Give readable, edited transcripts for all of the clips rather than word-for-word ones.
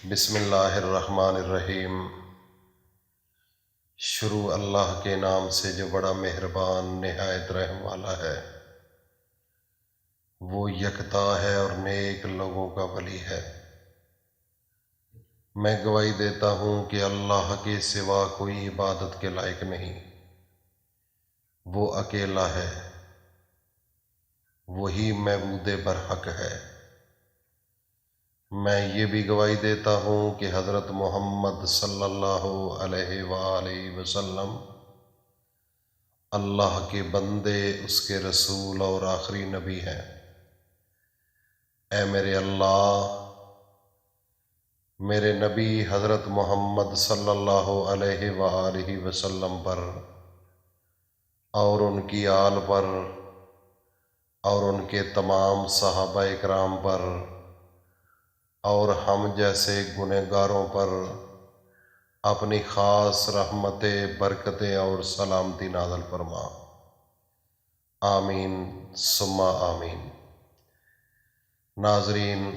بسم اللہ الرحمن الرحیم۔ شروع اللہ کے نام سے جو بڑا مہربان نہایت رحم والا ہے۔ وہ یکتا ہے اور نیک لوگوں کا ولی ہے۔ میں گواہی دیتا ہوں کہ اللہ کے سوا کوئی عبادت کے لائق نہیں، وہ اکیلا ہے، وہی معبود برحق ہے۔ میں یہ بھی گواہی دیتا ہوں کہ حضرت محمد صلی اللہ علیہ وآلہ وسلم اللہ کے بندے، اس کے رسول اور آخری نبی ہیں۔ اے میرے اللہ، میرے نبی حضرت محمد صلی اللہ علیہ وآلہ وسلم پر اور ان کی آل پر اور ان کے تمام صحابہ اکرام پر اور ہم جیسے گنہگاروں پر اپنی خاص رحمتیں، برکتیں اور سلامتی نازل فرما۔ آمین ثم آمین۔ ناظرین،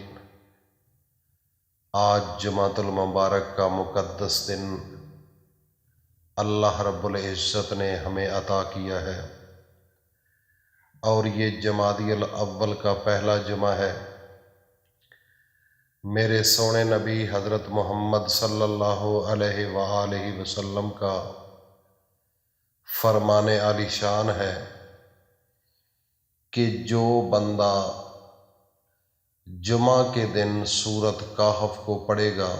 آج جمعۃ المبارک کا مقدس دن اللہ رب العزت نے ہمیں عطا کیا ہے، اور یہ جمادی الاول کا پہلا جمعہ ہے۔ میرے سونے نبی حضرت محمد صلی اللہ علیہ وآلہ وسلم کا فرمان عالی شان ہے کہ جو بندہ جمعہ کے دن سورۃ کہف کو پڑھے گا،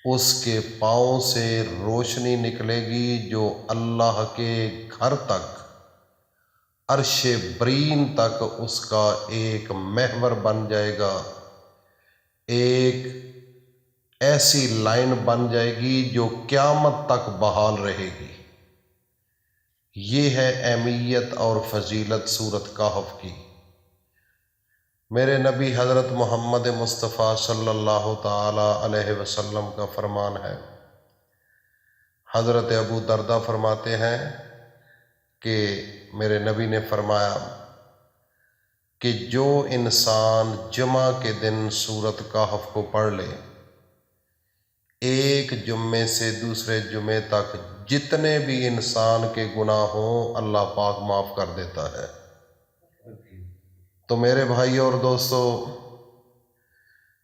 اس کے پاؤں سے روشنی نکلے گی جو اللہ کے گھر تک، عرش برین تک اس کا ایک محور بن جائے گا، ایک ایسی لائن بن جائے گی جو قیامت تک بحال رہے گی۔ یہ ہے اہمیت اور فضیلت سورۃ کہف کی۔ میرے نبی حضرت محمد مصطفیٰ صلی اللہ تعالی علیہ وسلم کا فرمان ہے۔ حضرت ابو درداء فرماتے ہیں کہ میرے نبی نے فرمایا کہ جو انسان جمعہ کے دن سورۃ کہف کو پڑھ لے، ایک جمعے سے دوسرے جمعے تک جتنے بھی انسان کے گناہ ہوں اللہ پاک معاف کر دیتا ہے۔ تو میرے بھائی اور دوستو،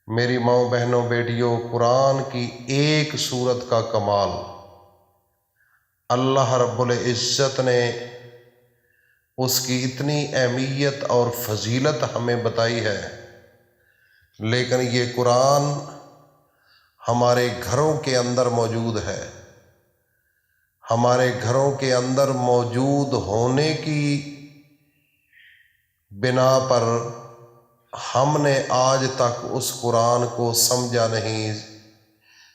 میری ماؤں، بہنوں، بیٹیوں، قرآن کی ایک سورت کا کمال اللہ رب العزت نے اس کی اتنی اہمیت اور فضیلت ہمیں بتائی ہے، لیکن یہ قرآن ہمارے گھروں کے اندر موجود ہے۔ ہمارے گھروں کے اندر موجود ہونے کی بنا پر ہم نے آج تک اس قرآن کو سمجھا نہیں۔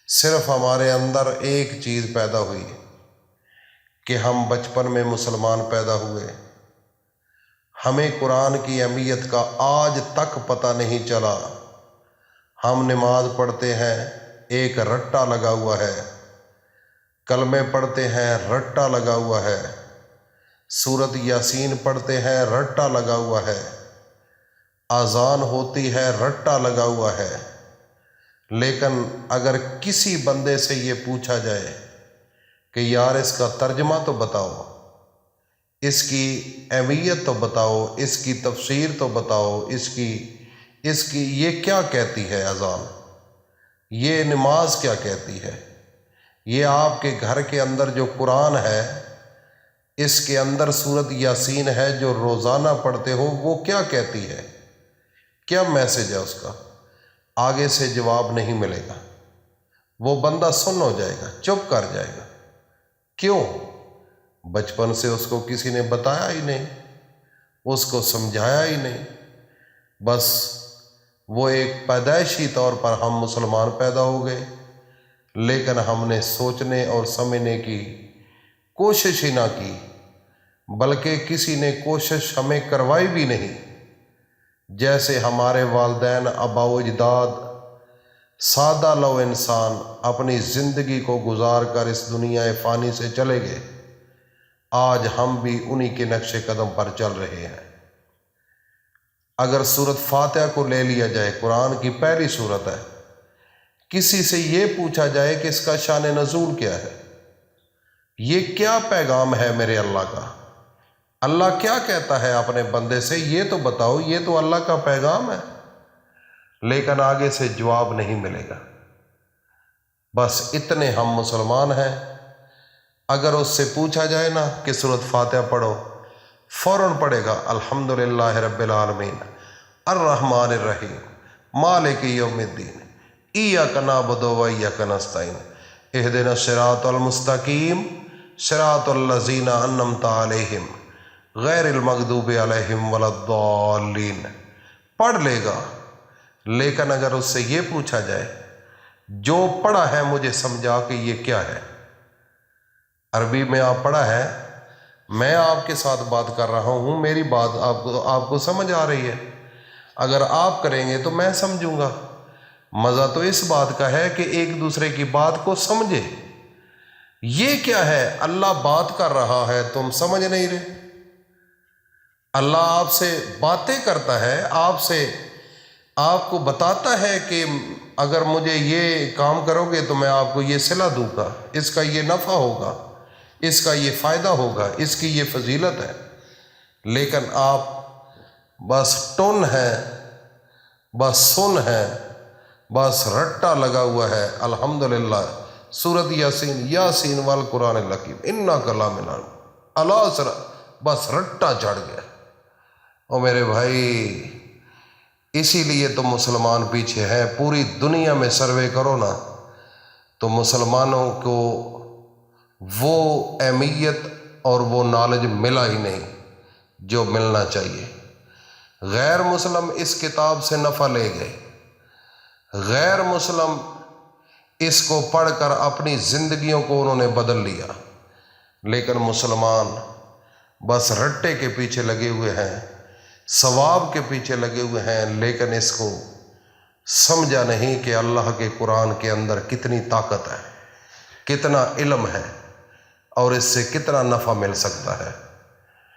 صرف ہمارے اندر ایک چیز پیدا ہوئی کہ ہم بچپن میں مسلمان پیدا ہوئے، ہمیں قرآن کی اہمیت کا آج تک پتہ نہیں چلا۔ ہم نماز پڑھتے ہیں، ایک رٹا لگا ہوا ہے، کلمے پڑھتے ہیں، رٹا لگا ہوا ہے، سورۃ یاسین پڑھتے ہیں، رٹا لگا ہوا ہے، اذان ہوتی ہے، رٹا لگا ہوا ہے۔ لیکن اگر کسی بندے سے یہ پوچھا جائے کہ یار اس کا ترجمہ تو بتاؤ، اس کی اہمیت تو بتاؤ، اس کی تفسیر تو بتاؤ، اس کی یہ کیا کہتی ہے اذان، یہ نماز کیا کہتی ہے، یہ آپ کے گھر کے اندر جو قرآن ہے، اس کے اندر سورۃ یاسین ہے جو روزانہ پڑھتے ہو، وہ کیا کہتی ہے، کیا میسج ہے اس کا، آگے سے جواب نہیں ملے گا۔ وہ بندہ سن ہو جائے گا، چپ کر جائے گا۔ کیوں؟ بچپن سے اس کو کسی نے بتایا ہی نہیں، اس کو سمجھایا ہی نہیں۔ بس وہ ایک پیدائشی طور پر ہم مسلمان پیدا ہو گئے، لیکن ہم نے سوچنے اور سمجھنے کی کوشش ہی نہ کی، بلکہ کسی نے کوشش ہمیں کروائی بھی نہیں۔ جیسے ہمارے والدین، آباء و اجداد، سادہ لو انسان اپنی زندگی کو گزار کر اس دنیا فانی سے چلے گئے، آج ہم بھی انہی کے نقش قدم پر چل رہے ہیں۔ اگر سورۃ فاتحہ کو لے لیا جائے، قرآن کی پہلی سورت ہے، کسی سے یہ پوچھا جائے کہ اس کا شان نزول کیا ہے، یہ کیا پیغام ہے میرے اللہ کا، اللہ کیا کہتا ہے اپنے بندے سے، یہ تو بتاؤ، یہ تو اللہ کا پیغام ہے، لیکن آگے سے جواب نہیں ملے گا۔ بس اتنے ہم مسلمان ہیں، اگر اس سے پوچھا جائے نا کہ سورۃ فاتحہ پڑھو، فوراً پڑھے گا الحمدللہ رب العالمین الرحمن الرحیم مالک یوم الدین ایاک نعبد و ایاک نستعین اہدنا الصراط المستقیم صراط الذین انعمت علیہم غیر المغضوب علیہم ولا الضالین، پڑھ لے گا۔ لیکن اگر اس سے یہ پوچھا جائے جو پڑھا ہے مجھے سمجھا کہ یہ کیا ہے، عربی میں آپ پڑھا ہے، میں آپ کے ساتھ بات کر رہا ہوں، میری بات آپ کو سمجھ آ رہی ہے، اگر آپ کریں گے تو میں سمجھوں گا۔ مزہ تو اس بات کا ہے کہ ایک دوسرے کی بات کو سمجھے۔ یہ کیا ہے، اللہ بات کر رہا ہے تم سمجھ نہیں رہے، اللہ آپ سے باتیں کرتا ہے، آپ کو بتاتا ہے کہ اگر مجھے یہ کام کرو گے تو میں آپ کو یہ صلہ دوں گا، اس کا یہ نفع ہوگا، اس کا یہ فائدہ ہوگا، اس کی یہ فضیلت ہے، لیکن آپ بس ٹن ہے، بس سن ہے، بس رٹا لگا ہوا ہے۔ الحمدللہ سورۃ یاسین، یاسین والقرآن الحکیم انک لمن العسر، بس رٹا چڑھ گیا۔ او میرے بھائی، اسی لیے تو مسلمان پیچھے ہیں۔ پوری دنیا میں سروے کرو نا تو مسلمانوں کو وہ اہمیت اور وہ نالج ملا ہی نہیں جو ملنا چاہیے۔ غیر مسلم اس کتاب سے نفع لے گئے، غیر مسلم اس کو پڑھ کر اپنی زندگیوں کو انہوں نے بدل لیا، لیکن مسلمان بس رٹے کے پیچھے لگے ہوئے ہیں، ثواب کے پیچھے لگے ہوئے ہیں، لیکن اس کو سمجھا نہیں کہ اللہ کے قرآن کے اندر کتنی طاقت ہے، کتنا علم ہے، اور اس سے کتنا نفع مل سکتا ہے۔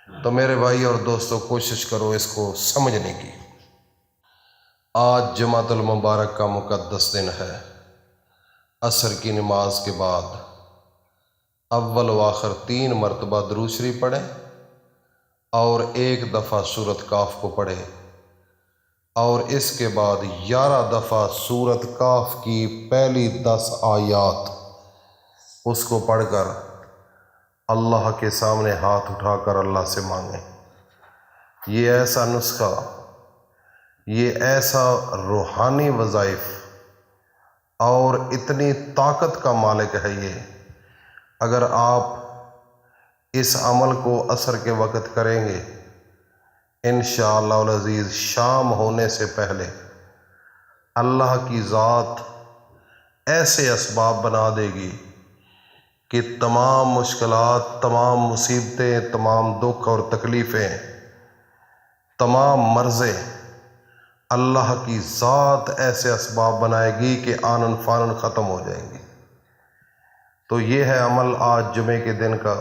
تو میرے بھائی اور دوستو، کوشش کرو اس کو سمجھنے کی۔ آج جمعۃ المبارک کا مقدس دن ہے۔ عصر کی نماز کے بعد اول و آخر 3 مرتبہ درود شریف پڑھیں اور 1 دفعہ سورۃ کاف کو پڑھیں، اور اس کے بعد 11 دفعہ سورۃ کاف کی پہلی 10 آیات اس کو پڑھ کر اللہ کے سامنے ہاتھ اٹھا کر اللہ سے مانگیں۔ یہ ایسا نسخہ، یہ ایسا روحانی وظائف اور اتنی طاقت کا مالک ہے یہ، اگر آپ اس عمل کو عصر کے وقت کریں گے، انشاءاللہ العزیز شام ہونے سے پہلے اللہ کی ذات ایسے اسباب بنا دے گی کہ تمام مشکلات، تمام مصیبتیں، تمام دکھ اور تکلیفیں، تمام مرضیں، اللہ کی ذات ایسے اسباب بنائے گی کہ آنن فانن ختم ہو جائیں گی۔ تو یہ ہے عمل آج جمعے کے دن کا۔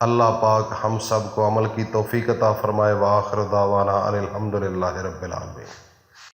اللہ پاک ہم سب کو عمل کی توفیق عطا فرمائے۔ وآخر دعوانا ان الحمدللہ رب العالمین۔